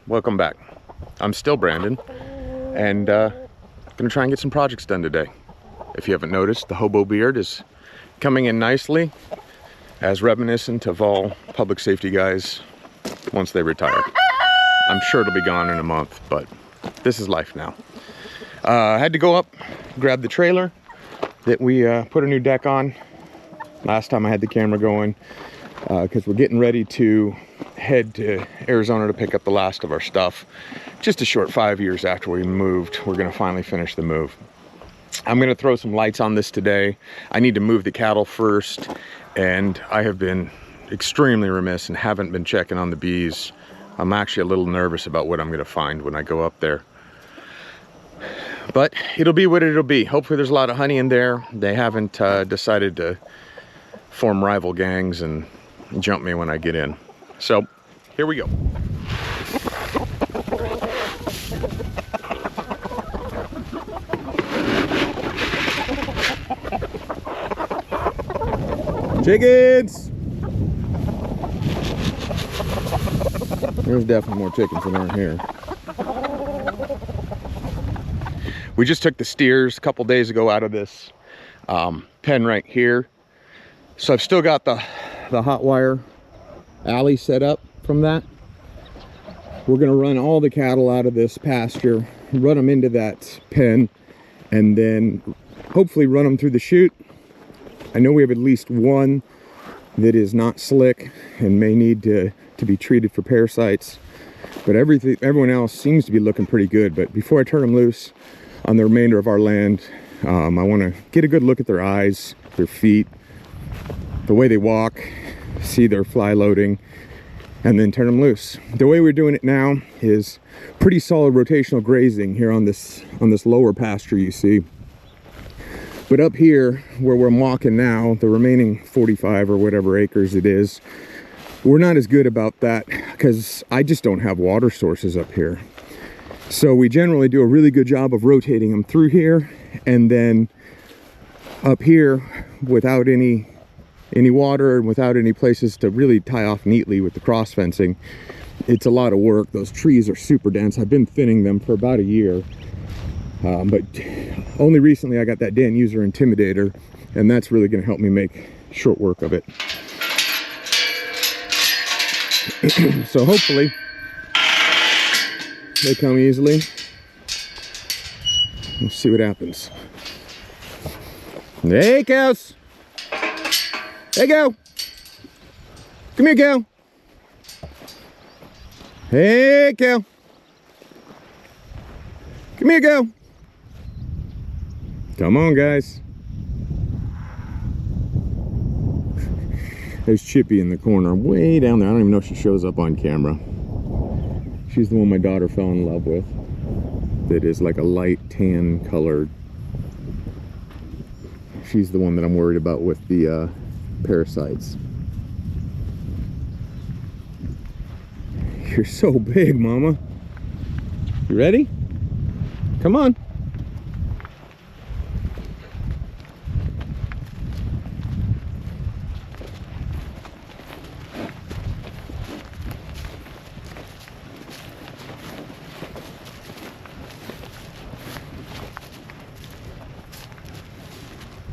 welcome back. I'm still Brandon, and gonna try and get some projects done today. If you haven't noticed, the hobo beard is coming in nicely, as reminiscent of all public safety guys once they retire. I'm sure it'll be gone in a month, but this is life now. I had to go up, grab the trailer that we put a new deck on. Last time I had the camera going, because we're getting ready to head to Arizona to pick up the last of our stuff. Just a short 5 years after we moved, we're gonna finally finish the move. I'm gonna throw some lights on this today. I need to move the cattle first, and I have been extremely remiss and haven't been checking on the bees. I'm actually a little nervous about what I'm gonna find when I go up there. But it'll be what it'll be. Hopefully there's a lot of honey in there. They haven't decided to form rival gangs and jump me when I get in. So here we go. Chickens! There's definitely more chickens than aren't here. We just took the steers a couple days ago out of this pen right here. So I've still got the hot wire alley set up from that. We're gonna run all the cattle out of this pasture, run them into that pen, and then hopefully run them through the chute. I know we have at least one that is not slick and may need to be treated for parasites, but everyone else seems to be looking pretty good. But before I turn them loose on the remainder of our land, I want to get a good look at their eyes, their feet, the way they walk, see their fly loading, and then turn them loose. The way we're doing it now is pretty solid rotational grazing here on this lower pasture you see. But up here where we're walking now, the remaining 45 or whatever acres it is, we're not as good about that because I just don't have water sources up here. So we generally do a really good job of rotating them through here, and then up here without any water and without any places to really tie off neatly with the cross fencing, it's a lot of work. Those trees are super dense. I've been thinning them for about a year, but only recently I got that Dan User Intimidator, and that's really going to help me make short work of it. So hopefully they come easily. We'll see what happens. Hey, cows! Hey, cow! Come here, cow! Hey, cow! Come here, cow! Come on, guys. There's Chippy in the corner, way down there. I don't even know if she shows up on camera. She's the one my daughter fell in love with. That is like a light tan colored. She's the one that I'm worried about with the parasites. You're so big, Mama. You ready? Come on.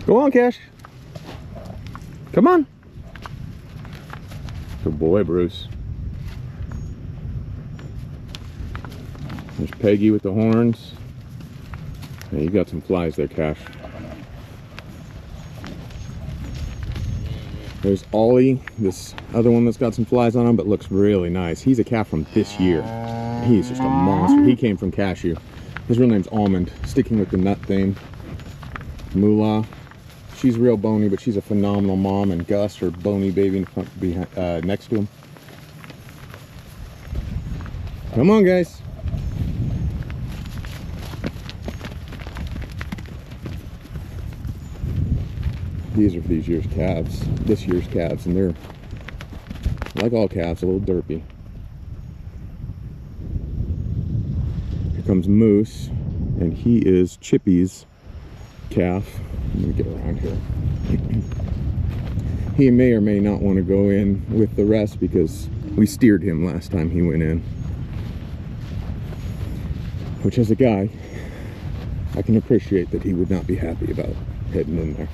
Go on, Cash. Come on. Good boy, Bruce. There's Peggy with the horns. Yeah, you got some flies there, Cash. There's Ollie, this other one that's got some flies on him, but looks really nice. He's a calf from this year. He's just a monster. He came from Cashew. His real name's Almond, sticking with the nut theme. Moolah. She's real bony, but she's a phenomenal mom, and Gus, her bony baby in front, behind, next to him. Come on, guys. These are for this year's calves, and they're, like all calves, a little derpy. Here comes Moose, and he is Chippy's calf. Let me get around here. He may or may not want to go in with the rest because we steered him last time he went in. which as a guy, I can appreciate that he would not be happy about heading in there.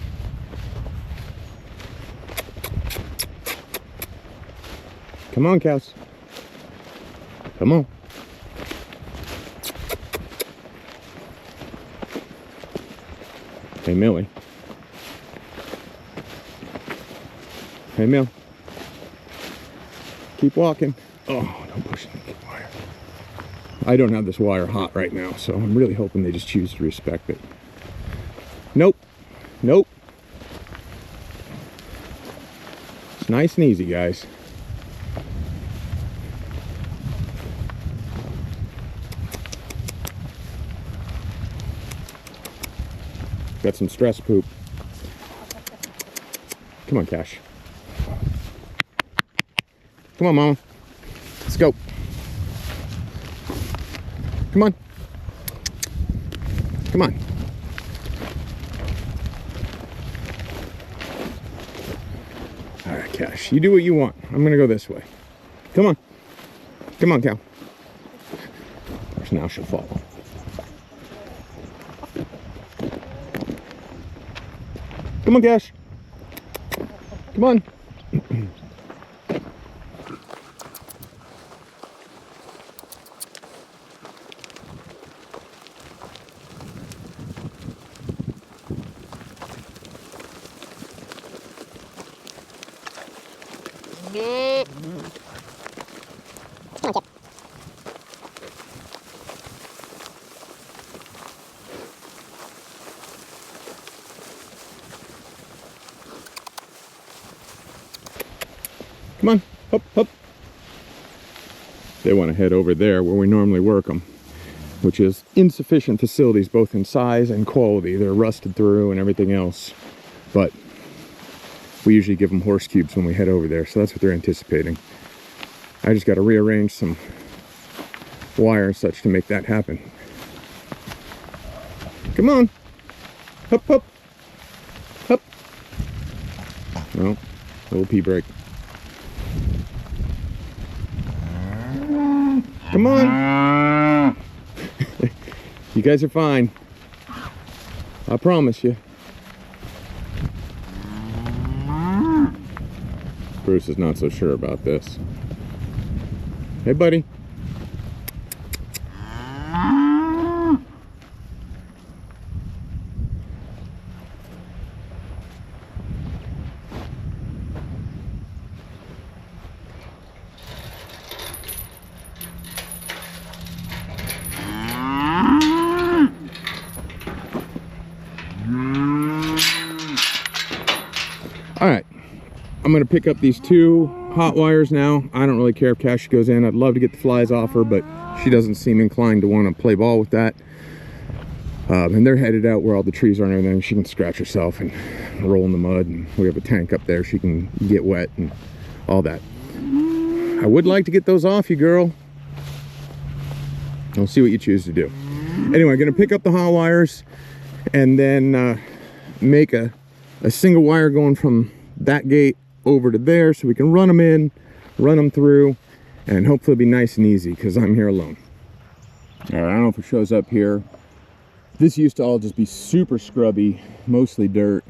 Come on, cows. Come on. Hey, Millie. Hey, Mill. Keep walking. Oh, don't push the wire. I don't have this wire hot right now, so I'm really hoping they just choose to respect it. Nope. Nope. It's nice and easy, guys. Got some stress poop. Come on, Cash. Come on, Mama. Let's go. Come on. Come on. All right, Cash. You do what you want. I'm going to go this way. Come on. Come on, cow. Now she'll follow. Come on, Cash. Come on. Come on, hop, hop. They want to head over there where we normally work them, which is insufficient facilities both in size and quality. They're rusted through and everything else, but we usually give them horse cubes when we head over there, so that's what they're anticipating. I just got to rearrange some wire and such to make that happen. Come on, hop, hop, hop. Well, little pee break. Come on. You guys are fine. I promise you. Bruce is not so sure about this. Hey, buddy. All right, I'm gonna pick up these two hot wires now. I don't really care if Cash goes in. I'd love to get the flies off her, but she doesn't seem inclined to want to play ball with that. And they're headed out where all the trees are and everything. She can scratch herself and roll in the mud, and we have a tank up there. She can get wet and all that. I would like to get those off you, girl. We'll see what you choose to do. Anyway, I'm gonna pick up the hot wires and then make a single wire going from that gate over to there so we can run them in, run them through, and hopefully it'll be nice and easy because I'm here alone. All right, I don't know if it shows up here. This used to all just be super scrubby, mostly dirt.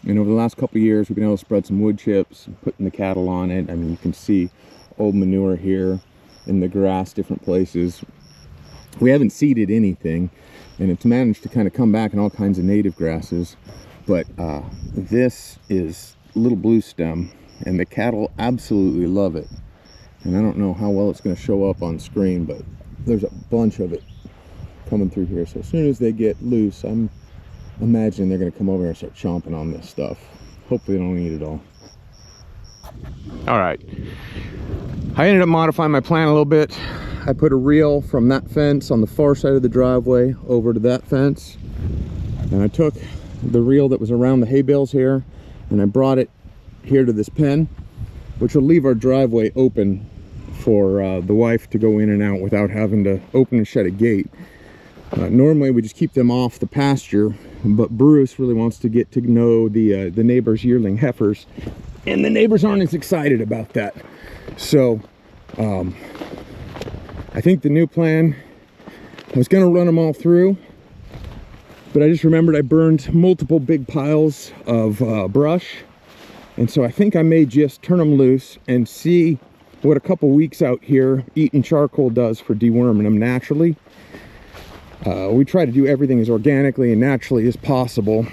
And over the last couple of years, we've been able to spread some wood chips, putting the cattle on it. I mean, you can see old manure here in the grass, different places. We haven't seeded anything, and it's managed to kind of come back in all kinds of native grasses. But this is little blue stem, and the cattle absolutely love it. And I don't know how well it's going to show up on screen, but there's a bunch of it coming through here. So as soon as they get loose, I'm imagining they're going to come over here and start chomping on this stuff. Hopefully they don't eat it all. All right, I ended up modifying my plan a little bit. I put a reel from that fence on the far side of the driveway over to that fence, and I took the reel that was around the hay bales here and I brought it here to this pen, which will leave our driveway open for the wife to go in and out without having to open and shut a gate. Normally we just keep them off the pasture, but Bruce really wants to get to know the neighbors' yearling heifers, and the neighbors aren't as excited about that. So I think the new plan I was gonna run them all through, but I just remembered I burned multiple big piles of brush. And so I think I may just turn them loose and see what a couple weeks out here eating charcoal does for deworming them naturally. We try to do everything as organically and naturally as possible.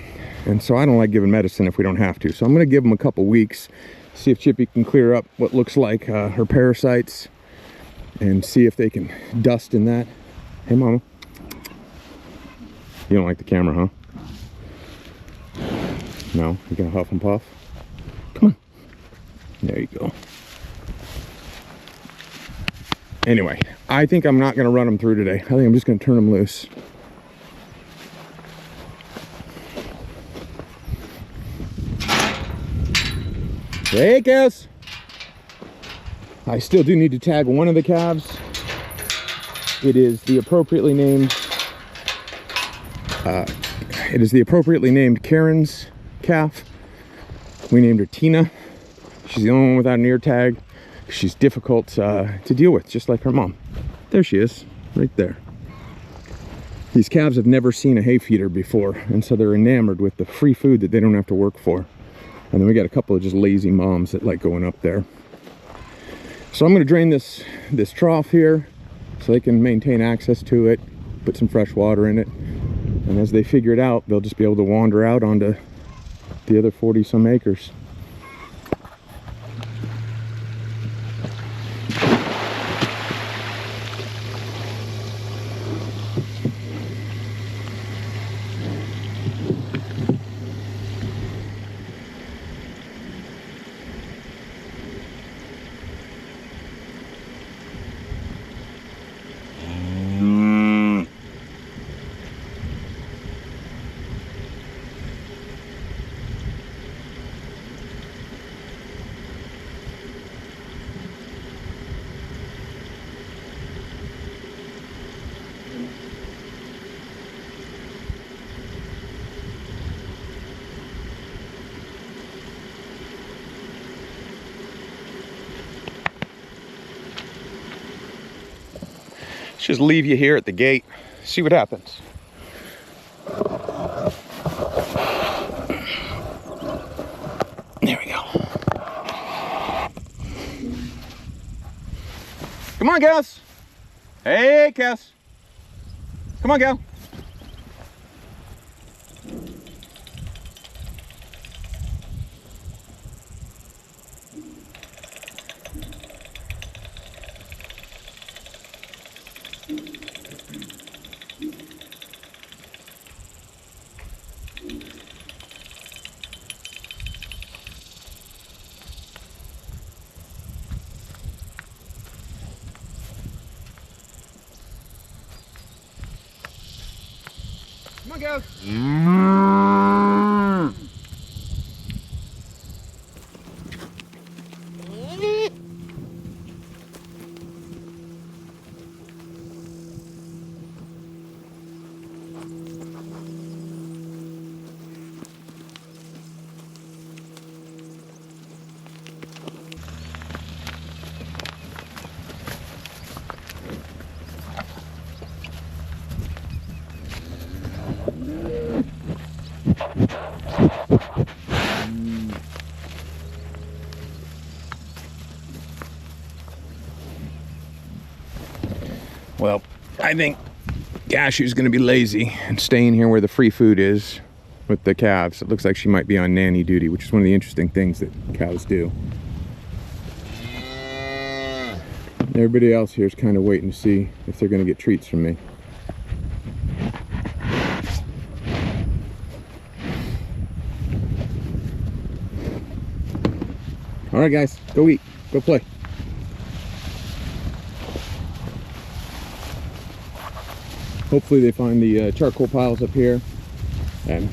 And so I don't like giving medicine if we don't have to. So I'm gonna give them a couple weeks, see if Chippy can clear up what looks like her parasites and see if they can dust in that. Hey, Mama. You don't like the camera, huh? No? You gonna huff and puff? Come on. There you go. Anyway, I think I'm not gonna run them through today. I think I'm just gonna turn them loose. Hey, Cass! I still do need to tag one of the calves. It is the appropriately named Karen's calf. We named her Tina. She's the only one without an ear tag. She's difficult to deal with, just like her mom. There she is, right there. These calves have never seen a hay feeder before, and so they're enamored with the free food that they don't have to work for. And then we got a couple of just lazy moms that like going up there. So I'm gonna drain this trough here so they can maintain access to it, put some fresh water in it. And as they figure it out, they'll just be able to wander out onto the other 40 some acres. Just leave you here at the gate, see what happens. There we go. Come on, Cass. Hey, Cass. Come on, gal. Come on, go. Well, I think Gashu's gonna be lazy and staying here where the free food is with the calves. It looks like she might be on nanny duty, which is one of the interesting things that cows do. Everybody else here is kind of waiting to see if they're gonna get treats from me. All right, guys, go eat, go play. Hopefully they find the charcoal piles up here and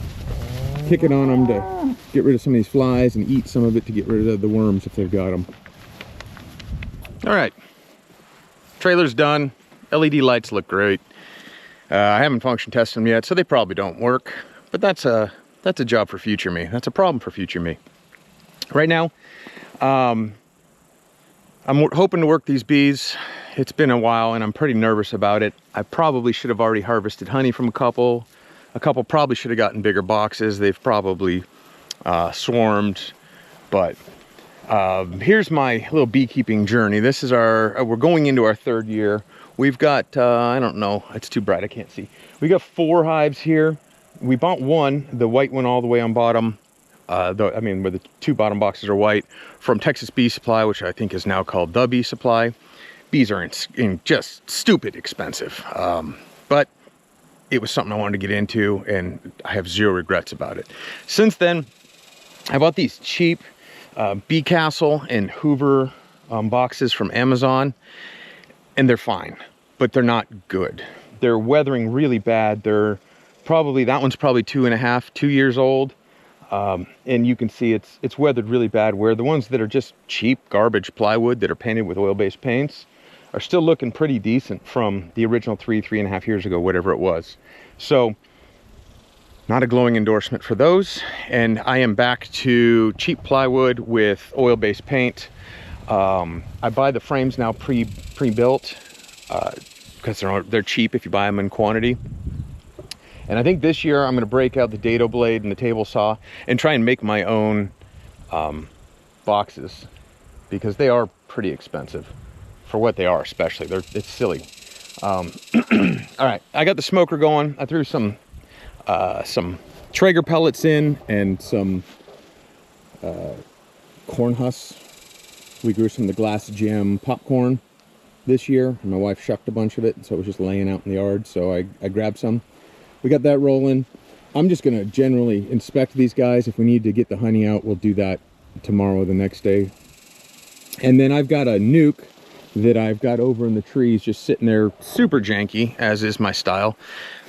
kick it on them to get rid of some of these flies and eat some of it to get rid of the worms if they've got them. All right, trailer's done. LED lights look great. I haven't function tested them yet, so they probably don't work, but that's a job for future me. That's a problem for future me. Right now, I'm hoping to work these bees it's been a while and I'm pretty nervous about it. I probably should have already harvested honey from a couple. A couple probably should have gotten bigger boxes. They've probably swarmed, but here's my little beekeeping journey. This is we're going into our 3rd year. We've got, I don't know, it's too bright, I can't see. We got 4 hives here. We bought one, the white one all the way on bottom, where the 2 bottom boxes are white, from Texas Bee Supply, which I think is now called The Bee Supply. Bees are just stupid expensive, but it was something I wanted to get into, and I have 0 regrets about it. Since then, I bought these cheap Bee Castle and Hoover boxes from Amazon, and they're fine, but they're not good. They're weathering really bad. That one's probably 2 years old, and you can see it's weathered really bad, where the ones that are just cheap garbage plywood that are painted with oil-based paints are still looking pretty decent from the original 3.5 years ago, whatever it was. So not a glowing endorsement for those. And I am back to cheap plywood with oil-based paint. I buy the frames now pre-built because they're cheap if you buy them in quantity. And I think this year I'm going to break out the dado blade and the table saw and try and make my own boxes, because they are pretty expensive for what they are, especially. It's silly. All right, I got the smoker going. I threw some Traeger pellets in and some corn husks. We grew some of the glass jam popcorn this year, and my wife shucked a bunch of it, so it was just laying out in the yard, so I grabbed some. We got that rolling. I'm just gonna generally inspect these guys. If we need to get the honey out, we'll do that tomorrow or the next day. And then I've got a nuke that I've got over in the trees, just sitting there, super janky, as is my style,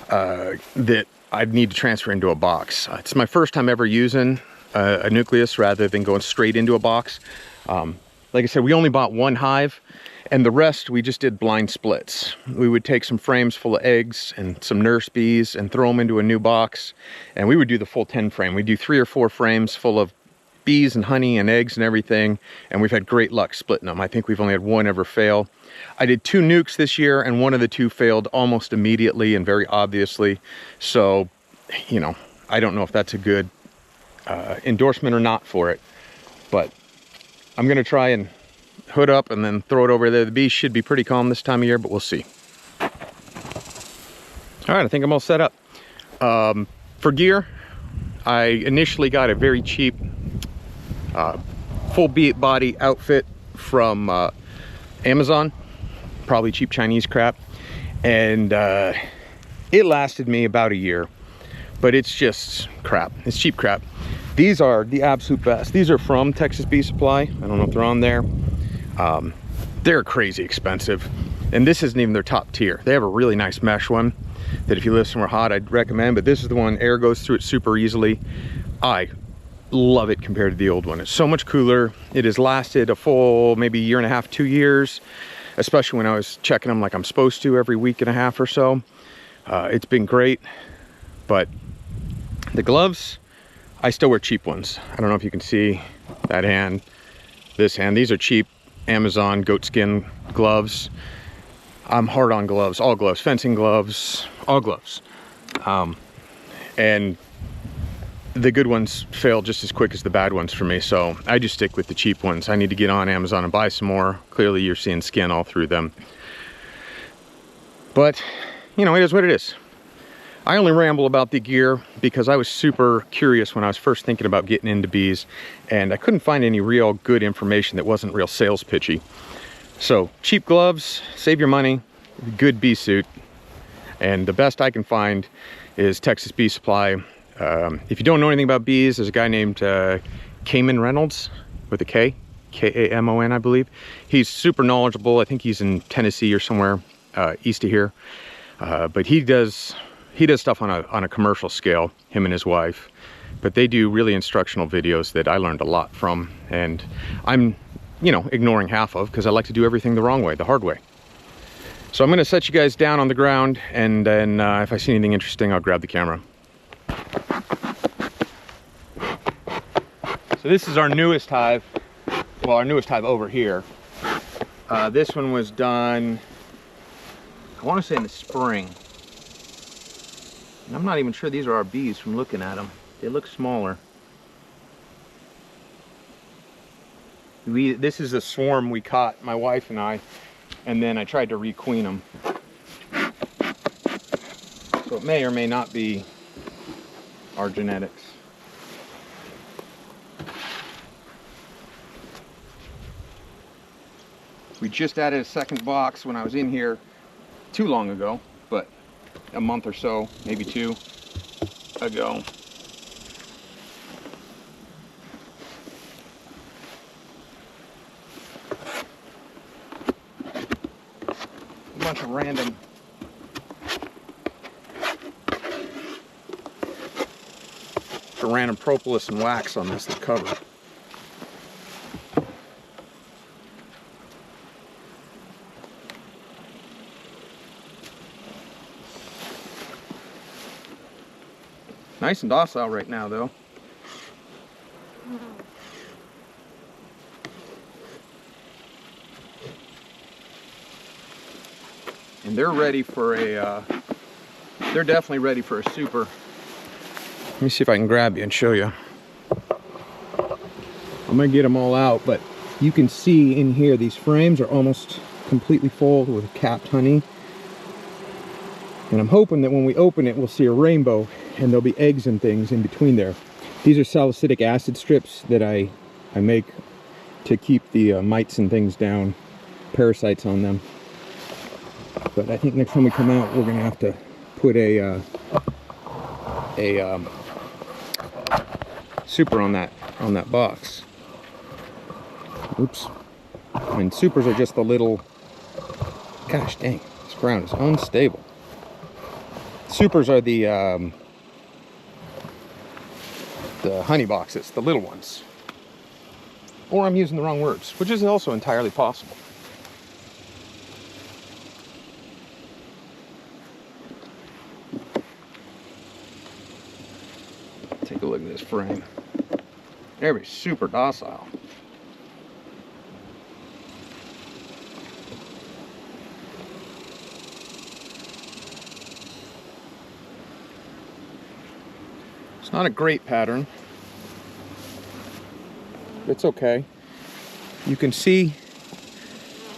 that I need to transfer into a box. It's my first time ever using a nucleus rather than going straight into a box. Like I said, we only bought 1 hive, and the rest we just did blind splits. We would take some frames full of eggs and some nurse bees and throw them into a new box, and we would do the full 10 frame. We'd do 3 or 4 frames full of bees and honey and eggs and everything, and we've had great luck splitting them. I think we've only had 1 ever fail. I did 2 nukes this year, and one of the 2 failed almost immediately and very obviously. So, you know, I don't know if that's a good endorsement or not for it, but I'm gonna try and hood up and then throw it over there. The bees should be pretty calm this time of year, but we'll see. All right, I think I'm all set up. For gear, I initially got a very cheap full body outfit from Amazon, probably cheap Chinese crap, and it lasted me about a year, but it's just crap. It's cheap crap. These are the absolute best. These are from Texas Bee Supply. I don't know if they're on there. They're crazy expensive, and this isn't even their top tier. They have a really nice mesh one that if you live somewhere hot, I'd recommend, but this is the one, air goes through it super easily. I love it compared to the old one. It's so much cooler. It has lasted a full maybe 1.5 to 2 years, especially when I was checking them like I'm supposed to every 1.5 weeks or so. It's been great, but the gloves, I still wear cheap ones. I don't know if you can see that hand, this hand. These are cheap Amazon goatskin gloves. I'm hard on gloves, all gloves, fencing gloves, all gloves. And the good ones fail just as quick as the bad ones for me, so I just stick with the cheap ones. I need to get on Amazon and buy some more. Clearly you're seeing skin all through them. But, you know, it is what it is. I only ramble about the gear because I was super curious when I was first thinking about getting into bees, and I couldn't find any real good information that wasn't real sales pitchy. So, cheap gloves, save your money, good bee suit, and the best I can find is Texas Bee Supply. If you don't know anything about bees, there's a guy named Kamon Reynolds with a K, K-A-M-O-N, I believe. He's super knowledgeable. I think he's in Tennessee or somewhere east of here. But he does stuff on a commercial scale, him and his wife. But they do really instructional videos that I learned a lot from, and I'm, you know, ignoring half of because I like to do everything the wrong way, the hard way. So I'm going to set you guys down on the ground, and then if I see anything interesting, I'll grab the camera. So this is our newest hive. Well, our newest hive over here. This one was done, I want to say in the spring. And I'm not even sure these are our bees from looking at them. They look smaller. This is a swarm we caught, my wife and I, and then I tried to requeen them. So it may or may not be our genetics. We just added a second box when I was in here too long ago, but a month or so, maybe 2 ago. A bunch of random propolis and wax on this cover. Nice and docile right now, though. And they're ready for a, they're definitely ready for a super. Let me see if I can grab you and show you. I'm gonna get them all out, but you can see in here, these frames are almost completely full with capped honey. And I'm hoping that when we open it, we'll see a rainbow and there'll be eggs and things in between there. These are salicylic acid strips that I make to keep the mites and things down, parasites on them. But I think next time we come out, we're gonna have to put a super on that box. Oops. And supers are just the little, gosh dang, this ground is unstable. Supers are the honey boxes, the little ones. Or I'm using the wrong words, which is also entirely possible. Take a look at this frame. Everybody's super docile. It's not a great pattern. It's okay. You can see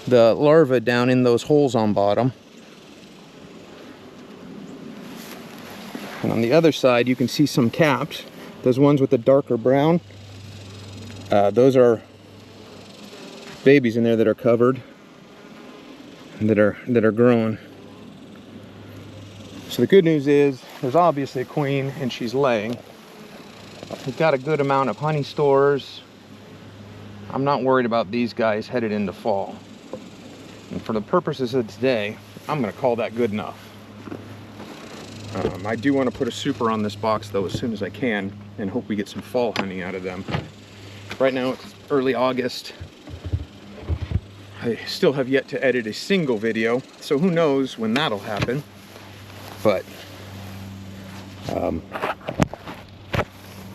the larvae down in those holes on bottom. And on the other side, you can see some caps. Those ones with the darker brown, those are babies in there that are covered and that are growing. So the good news is there's obviously a queen and she's laying. We've got a good amount of honey stores. I'm not worried about these guys headed into fall. And for the purposes of today, I'm going to call that good enough. I do want to put a super on this box though as soon as I can and hope we get some fall honey out of them. Right now it's early August. I still have yet to edit a single video, so who knows when that'll happen. But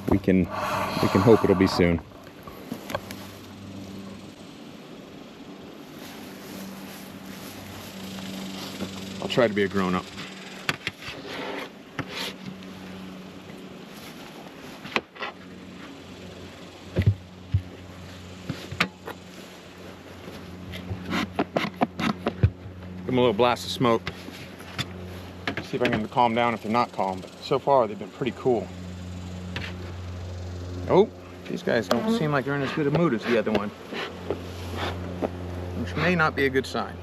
we can hope it'll be soon. I'll try to be a grown-up. Give them a little blast of smoke. See if I can calm down if they're not calm, but so far they've been pretty cool. Oh, these guys don't seem like they're in as good a mood as the other one, which may not be a good sign.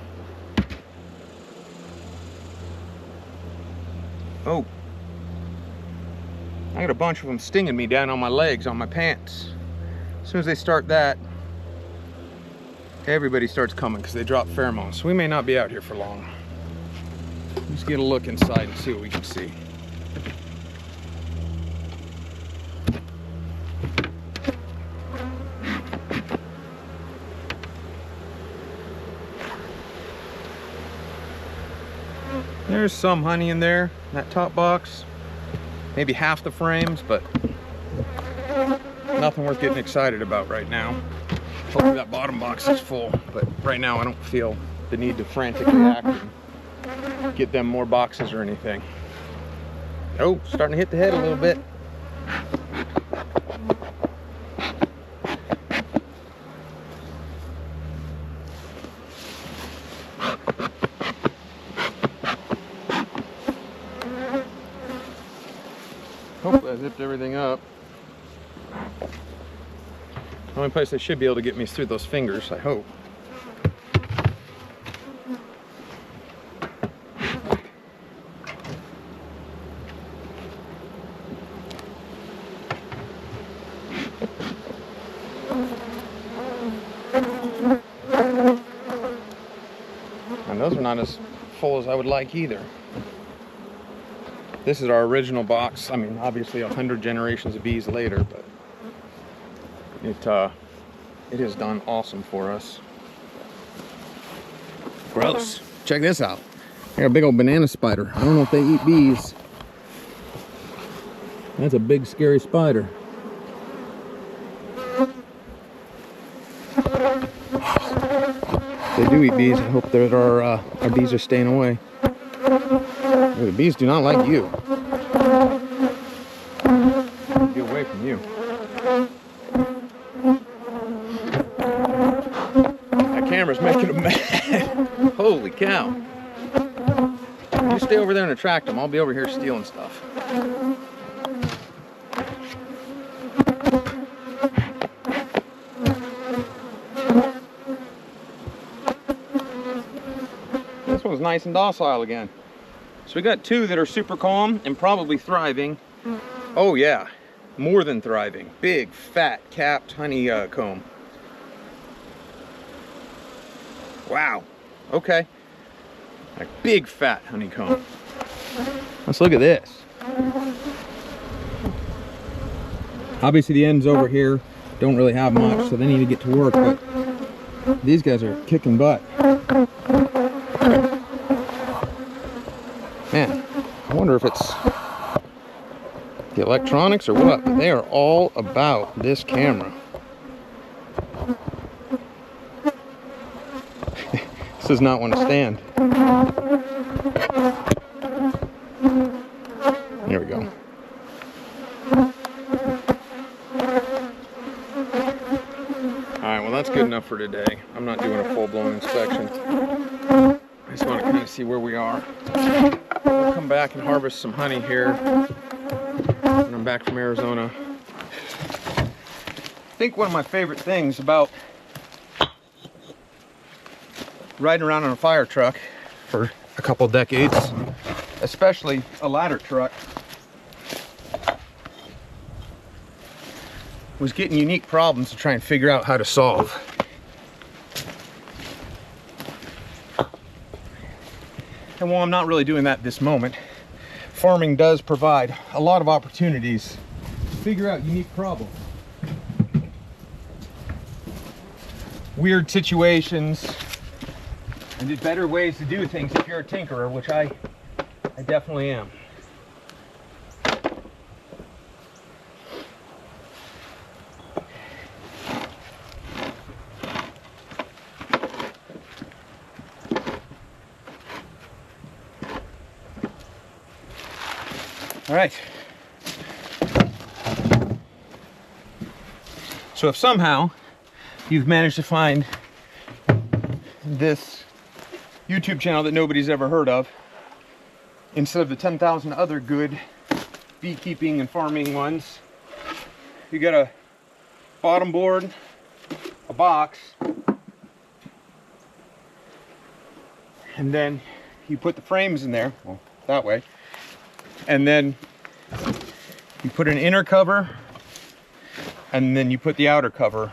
Oh, I got a bunch of them stinging me down on my legs, on my pants. As soon as they start that, everybody starts coming because they drop pheromones. So we may not be out here for long. Let's get a look inside and see what we can see. There's some honey in there, in that top box. Maybe half the frames, but nothing worth getting excited about right now. Hopefully that bottom box is full, but right now I don't feel the need to frantically act and get them more boxes or anything. Oh, starting to hit the head a little bit. Hopefully I zipped everything up. The only place they should be able to get me is through those fingers, I hope. And those are not as full as I would like either. This is our original box. I mean, obviously 100 generations of bees later, but it has done awesome for us. Gross. Check this out. I got a big old banana spider. I don't know if they eat bees. That's a big scary spider. They do eat bees. I hope that our bees are staying away. The bees do not like you. Get away from you. That camera's making them mad. Holy cow. You stay over there and attract them. I'll be over here stealing stuff. This one's nice and docile again. So we got two that are super calm and probably thriving. Oh yeah, more than thriving. Big, fat, capped honeycomb. Wow, okay. Like big, fat honeycomb. Let's look at this. Obviously the ends over here don't really have much, so they need to get to work, but these guys are kicking butt. Man, I wonder if it's the electronics or what, but they are all about this camera. This does not want to stand. There we go. Alright, well that's good enough for today. I'm not doing a full-blown inspection. I just want to kind of see where we are. We'll come back and harvest some honey here when I'm back from Arizona. I think one of my favorite things about riding around on a fire truck for a couple decades, especially a ladder truck, was getting unique problems to try and figure out how to solve. And while I'm not really doing that this moment, farming does provide a lot of opportunities to figure out unique problems. Weird situations, and just better ways to do things if you're a tinkerer, which I definitely am. All right. So if somehow you've managed to find this YouTube channel that nobody's ever heard of, instead of the 10,000 other good beekeeping and farming ones, you got a bottom board, a box, and then you put the frames in there, well, that way, and then you put an inner cover, and then you put the outer cover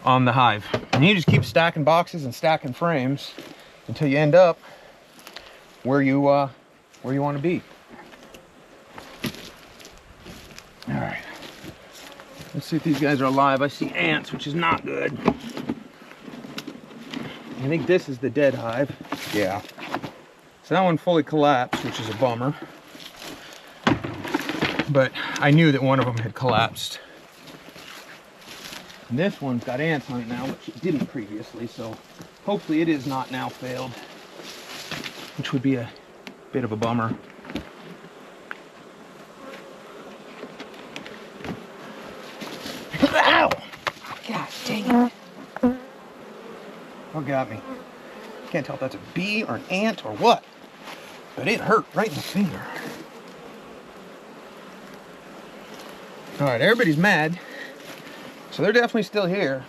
on the hive. And you just keep stacking boxes and stacking frames until you end up where you want to be. All right, let's see if these guys are alive. I see ants, which is not good. I think this is the dead hive. Yeah. So that one fully collapsed, which is a bummer. But I knew that one of them had collapsed. And this one's got ants on it now, which it didn't previously, so hopefully it is not now failed, which would be a bit of a bummer. Ow! God dang it. What got me? Can't tell if that's a bee or an ant or what, but it hurt right in the finger. All right, everybody's mad, so they're definitely still here.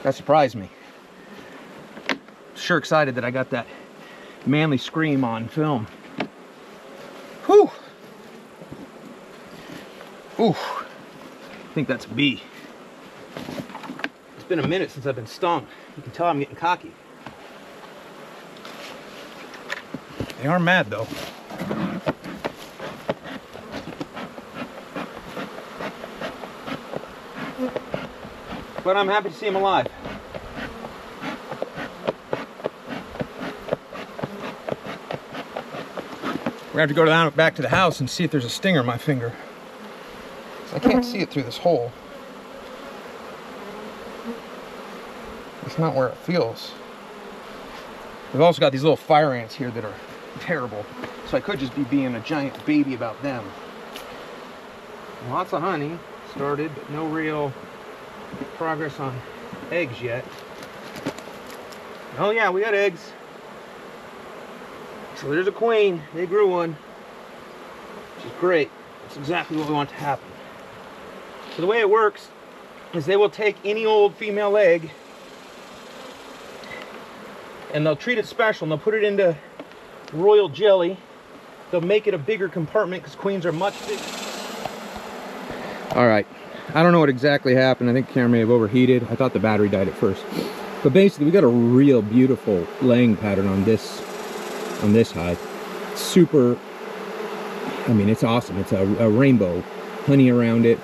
That surprised me. Sure excited that I got that manly scream on film. Whew. Ooh, I think that's a bee. It's been a minute since I've been stung. You can tell I'm getting cocky. They are mad though. But I'm happy to see them alive. We're gonna have to go down back to the house and see if there's a stinger in my finger. I can't see it through this hole. It's not where it feels. We've also got these little fire ants here that are terrible. So I could just be being a giant baby about them. Lots of honey started, but no real progress on eggs yet. Oh yeah, we got eggs. So there's a queen. They grew one, which is great. That's exactly what we want to happen. So the way it works is they will take any old female egg and they'll treat it special and they'll put it into royal jelly. They'll make it a bigger compartment because queens are much bigger. All right, I don't know what exactly happened. I think the camera may have overheated. I thought the battery died at first. But basically we got a real beautiful laying pattern on this hive. Super, I mean, it's awesome. It's a rainbow, honey around it.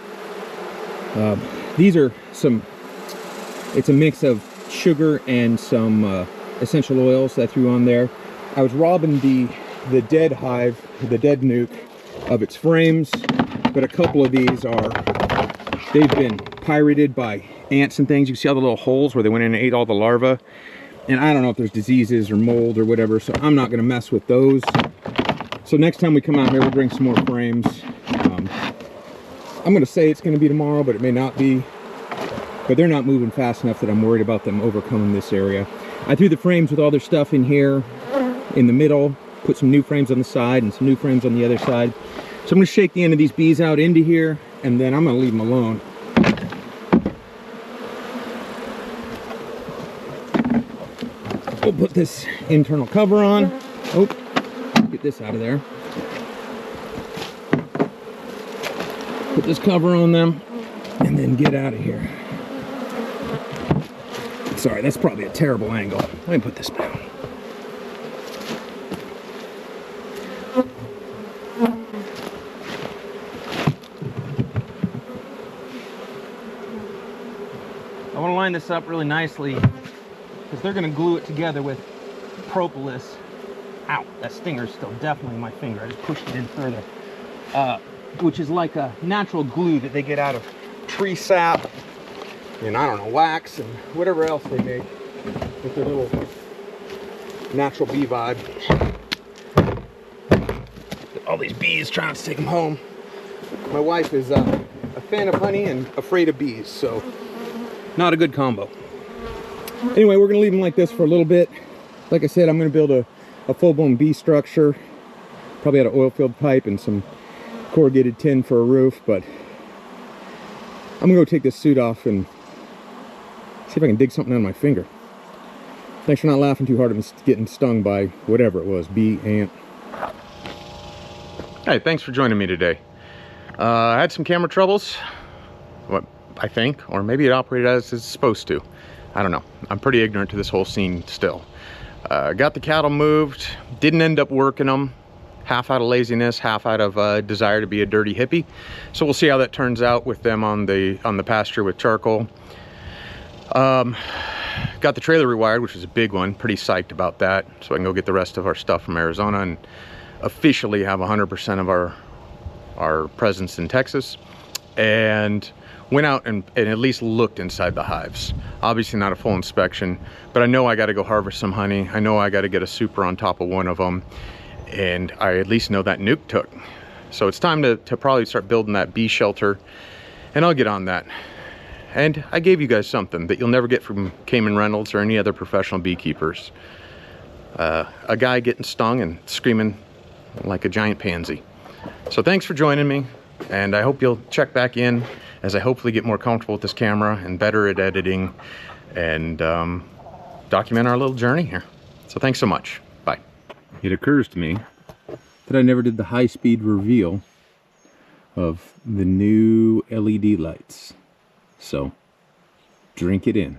These are it's a mix of sugar and some essential oils that I threw on there. I was robbing the dead hive, the dead nuke, of its frames, but a couple of these they've been pirated by ants and things. You can see all the little holes where they went in and ate all the larvae. And I don't know if there's diseases or mold or whatever, so I'm not gonna mess with those. So next time we come out here, we'll bring some more frames. I'm gonna say it's gonna be tomorrow, but it may not be. But they're not moving fast enough that I'm worried about them overcoming this area. I threw the frames with all their stuff in here, in the middle, put some new frames on the side and some new frames on the other side. So I'm gonna shake the end of these bees out into here, and then I'm gonna leave them alone. We'll put this internal cover on. Oh, get this out of there. Put this cover on them and then get out of here. Sorry, that's probably a terrible angle. Let me put this down. I want to line this up really nicely because they're going to glue it together with propolis. Ow, that stinger's still definitely in my finger. I just pushed it in further. Which is like a natural glue that they get out of tree sap and I don't know, wax and whatever else they make with their little natural bee vibe. All these bees trying to take them home. My wife is a fan of honey and afraid of bees, so not a good combo. Anyway, we're gonna leave them like this for a little bit. Like I said, I'm gonna build a full-blown bee structure, probably out of oil-filled pipe and some corrugated tin for a roof, but I'm gonna go take this suit off and see if I can dig something out of my finger. Thanks for not laughing too hard at me getting stung by whatever it was, bee, ant. Hey, thanks for joining me today. I had some camera troubles, what I think, or maybe it operated as it's supposed to. I don't know. I'm pretty ignorant to this whole scene still. Got the cattle moved, didn't end up working them. Half out of laziness, half out of desire to be a dirty hippie. So we'll see how that turns out with them on the pasture with charcoal. Got the trailer rewired, which was a big one. Pretty psyched about that. So I can go get the rest of our stuff from Arizona and officially have 100% of our presence in Texas. and went out and at least looked inside the hives. Obviously not a full inspection, but I know I got to go harvest some honey. I know I got to get a super on top of one of them, and I at least know that nuke took. So it's time to probably start building that bee shelter, and I'll get on that. And I gave you guys something that you'll never get from Cayman Reynolds or any other professional beekeepers. A guy getting stung and screaming like a giant pansy. So thanks for joining me, and I hope you'll check back in as I hopefully get more comfortable with this camera and better at editing and document our little journey here. So thanks so much. Bye. It occurs to me that I never did the high-speed reveal of the new LED lights. So, drink it in.